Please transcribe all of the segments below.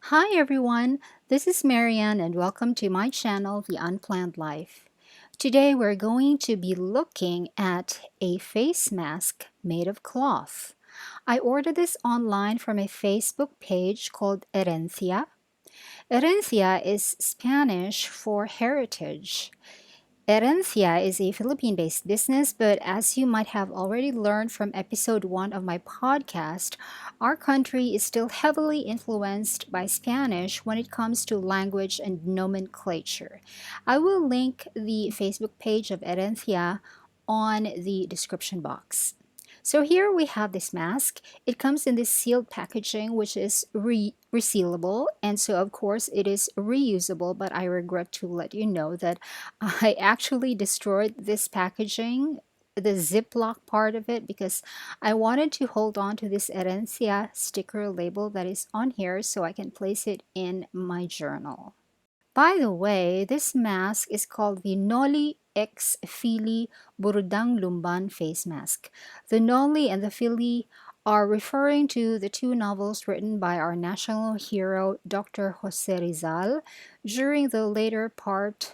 Hi everyone, this is Marianne and welcome to my channel, The Unplanned Life. Today we're going to be looking at a face mask made of cloth. I ordered this online from a Facebook page called Erencia. Erencia is Spanish for heritage. Erencia is a Philippine-based business, but as you might have already learned from episode 1 of my podcast, our country is still heavily influenced by Spanish when it comes to language and nomenclature. I will link the Facebook page of Erencia on the description box. So here we have this mask. It comes in this sealed packaging which is resealable, and so of course it is reusable, but I regret to let you know that I actually destroyed this packaging, the Ziploc part of it, because I wanted to hold on to this Erencia sticker label that is on here so I can place it in my journal. By the way, this mask is called the Noli X Fili Burudang Lumban face mask. The Noli and the Fili are referring to the two novels written by our national hero, Dr. Jose Rizal, during the later part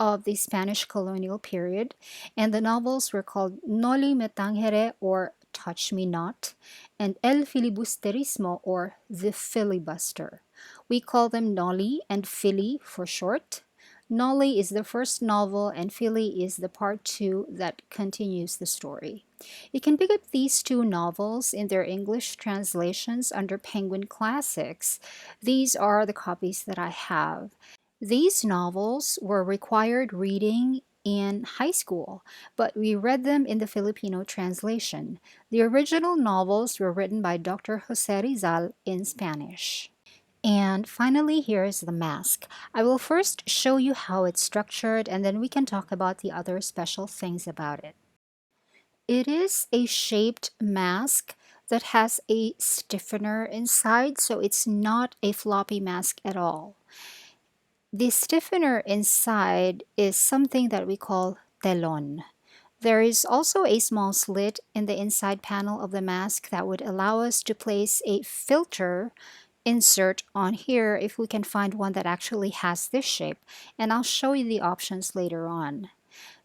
of the Spanish colonial period, and the novels were called Noli Me Tangere or Touch Me Not, and El Filibusterismo or The Filibuster. We call them Noli and Fili for short. Noli is the first novel, and Fili is the part two that continues the story. You can pick up these two novels in their English translations under Penguin Classics. These are the copies that I have. These novels were required reading in high school, but we read them in the Filipino translation. The original novels were written by Dr. Jose Rizal in Spanish. And finally, here's the mask. I will first show you how it's structured, and then we can talk about the other special things about it. It is a shaped mask that has a stiffener inside, so it's not a floppy mask at all. The stiffener inside is something that we call telon. There is also a small slit in the inside panel of the mask that would allow us to place a filter insert on here if we can find one that actually has this shape, and I'll show you the options later on.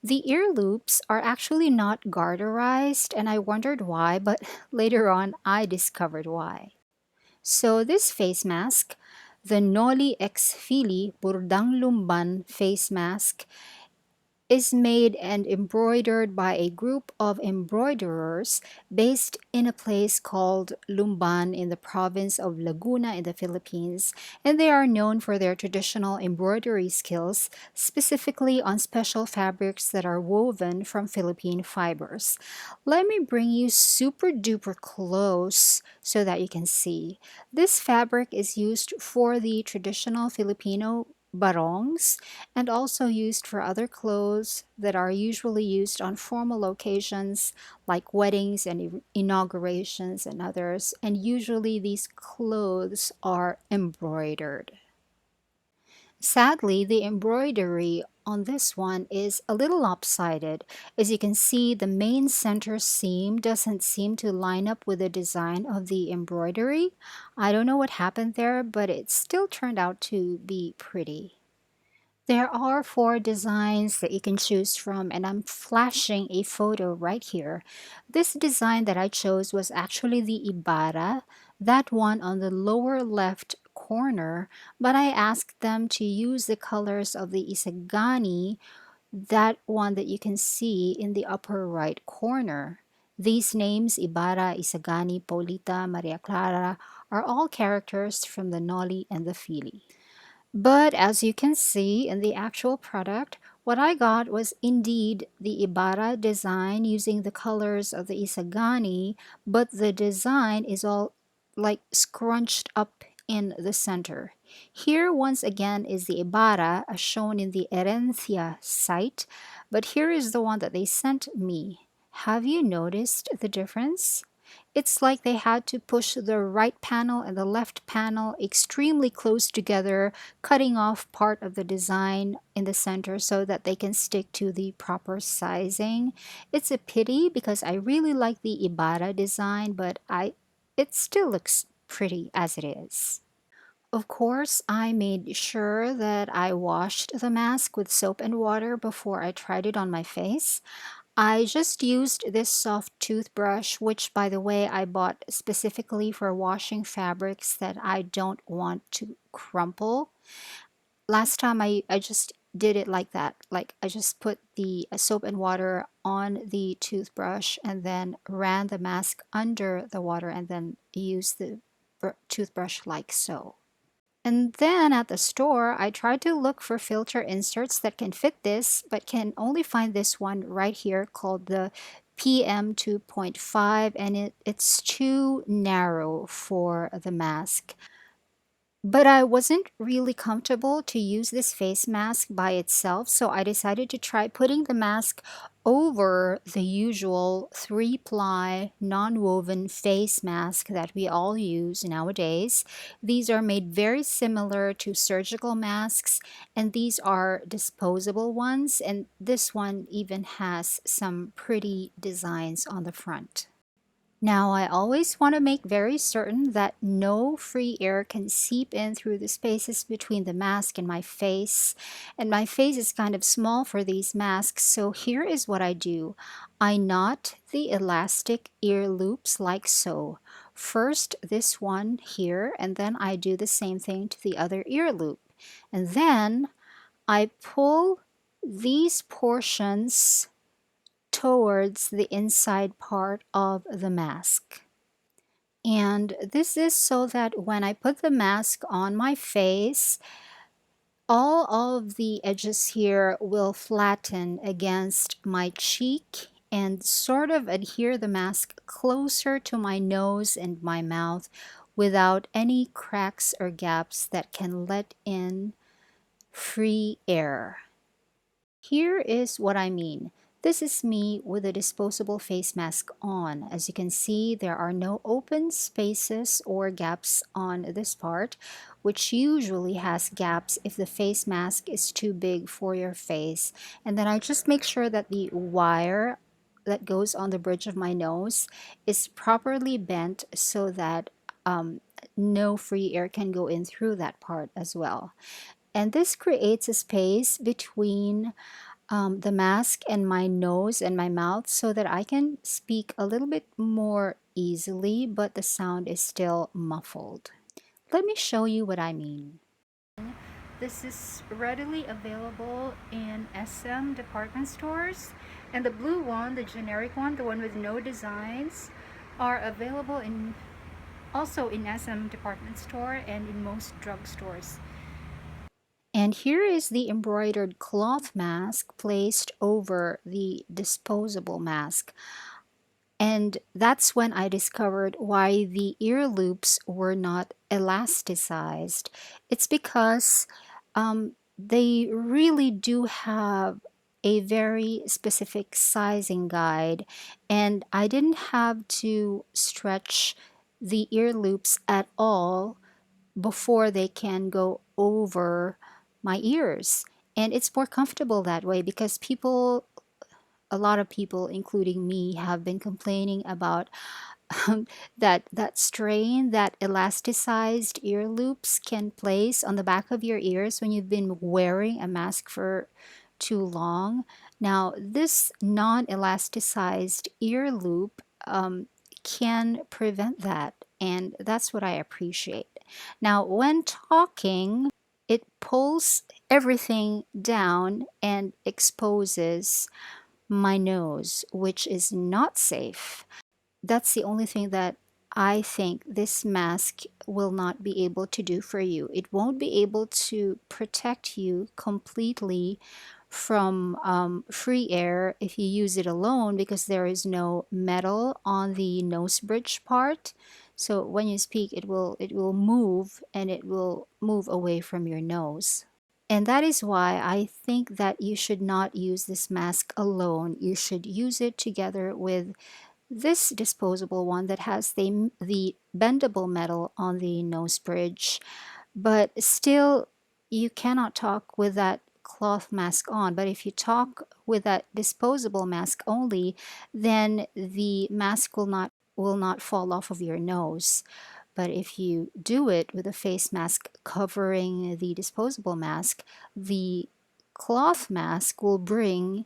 The ear loops are actually not garterized, and I wondered why, but later on I discovered why. So this face mask, the Noli Ex Fili Burdang Lumban face mask, is made and embroidered by a group of embroiderers based in a place called Lumban in the province of Laguna in the Philippines, and they are known for their traditional embroidery skills, specifically on special fabrics that are woven from Philippine fibers. Let me bring you super duper close so that you can see. This fabric is used for the traditional Filipino barongs and also used for other clothes that are usually used on formal occasions like weddings and inaugurations and others. And usually these clothes are embroidered. Sadly, the embroidery on this one is a little lopsided. As you can see, the main center seam doesn't seem to line up with the design of the embroidery. I don't know what happened there, but it still turned out to be pretty. There are four designs that you can choose from, and I'm flashing a photo right here. This design that I chose was actually the Ibarra, that one on the lower left corner, but I asked them to use the colors of the Isagani, that one that you can see in the upper right corner. These names, Ibarra, Isagani, Polita, Maria Clara, are all characters from the Noli and the Fili. But as you can see in the actual product, what I got was indeed the Ibarra design using the colors of the Isagani, but the design is all like scrunched up in the center. Here once again is the Ibarra as shown in the Erencia site, but here is the one that they sent me. Have you noticed the difference? It's like they had to push the right panel and the left panel extremely close together, cutting off part of the design in the center so that they can stick to the proper sizing. It's a pity because I really like the Ibarra design, but it still looks pretty as it is. Of course, I made sure that I washed the mask with soap and water before I tried it on my face. I just used this soft toothbrush, which, by the way, I bought specifically for washing fabrics that I don't want to crumple. Last time I just did it like that. Like I just put the soap and water on the toothbrush and then ran the mask under the water and then used the toothbrush like so. And then at the store, I tried to look for filter inserts that can fit this, but can only find this one right here called the PM 2.5, and it's too narrow for the mask. But I wasn't really comfortable to use this face mask by itself, so I decided to try putting the mask over the usual 3-ply non-woven face mask that we all use nowadays. These are made very similar to surgical masks, and these are disposable ones, and this one even has some pretty designs on the front. Now, I always want to make very certain that no free air can seep in through the spaces between the mask and my face. And my face is kind of small for these masks, so here is what I do. I knot the elastic ear loops like so. First, this one here, and then I do the same thing to the other ear loop. And then I pull these portions towards the inside part of the mask. And this is so that when I put the mask on my face, all of the edges here will flatten against my cheek and sort of adhere the mask closer to my nose and my mouth without any cracks or gaps that can let in free air. Here is what I mean. This is me with a disposable face mask on. As you can see, there are no open spaces or gaps on this part, which usually has gaps if the face mask is too big for your face. And then I just make sure that the wire that goes on the bridge of my nose is properly bent so that no free air can go in through that part as well. And this creates a space between the mask and my nose and my mouth so that I can speak a little bit more easily, but the sound is still muffled. Let me show you what I mean. This is readily available in SM department stores, and the blue one, the generic one, the one with no designs, are available in also in SM department store and in most drugstores. And here is the embroidered cloth mask placed over the disposable mask. And that's when I discovered why the ear loops were not elasticized. It's because they really do have a very specific sizing guide, and I didn't have to stretch the ear loops at all before they can go over my ears. And it's more comfortable that way because a lot of people, including me, have been complaining about that strain that elasticized ear loops can place on the back of your ears when you've been wearing a mask for too long. Now, this non-elasticized ear loop can prevent that, and that's what I appreciate. Now, when talking, it pulls everything down and exposes my nose, which is not safe. That's the only thing that I think this mask will not be able to do for you. It won't be able to protect you completely from free air if you use it alone because there is no metal on the nose bridge part. So when you speak, it will move and it will move away from your nose. And that is why I think that you should not use this mask alone. You should use it together with this disposable one that has the bendable metal on the nose bridge. But still, you cannot talk with that cloth mask on. But if you talk with that disposable mask only, then the mask will not fall off of your nose. But if you do it with a face mask covering the disposable mask, the cloth mask will bring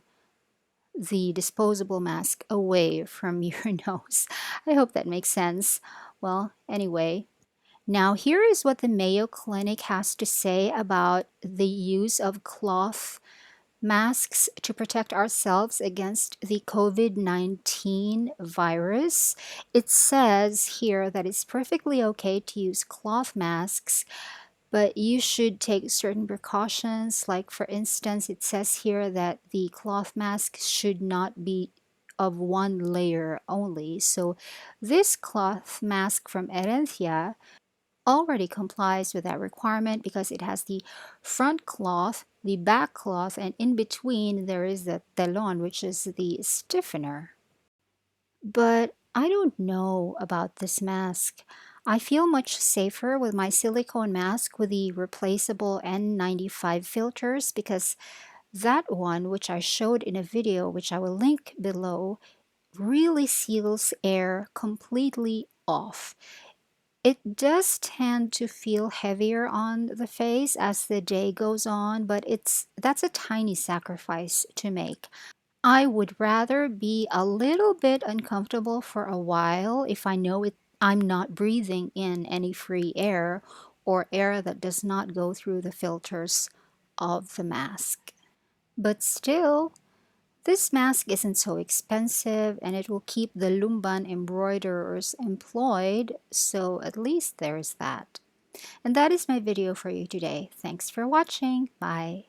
the disposable mask away from your nose. I hope that makes sense. Well, anyway, now here is what the Mayo Clinic has to say about the use of cloth masks to protect ourselves against the COVID-19 virus. It says here that it's perfectly okay to use cloth masks, but you should take certain precautions. Like, for instance, it says here that the cloth mask should not be of one layer only. So this cloth mask from Erencia already complies with that requirement because it has the front cloth, the back cloth, and in between there is the telon, which is the stiffener. But I don't know about this mask. I feel much safer with my silicone mask with the replaceable N95 filters because that one, which I showed in a video, which I will link below, really seals air completely off. It does tend to feel heavier on the face as the day goes on, but that's a tiny sacrifice to make. I would rather be a little bit uncomfortable for a while if I know I'm not breathing in any free air or air that does not go through the filters of the mask. But still, this mask isn't so expensive and it will keep the Lumban embroiderers employed, so at least there's that. And that is my video for you today. Thanks for watching. Bye.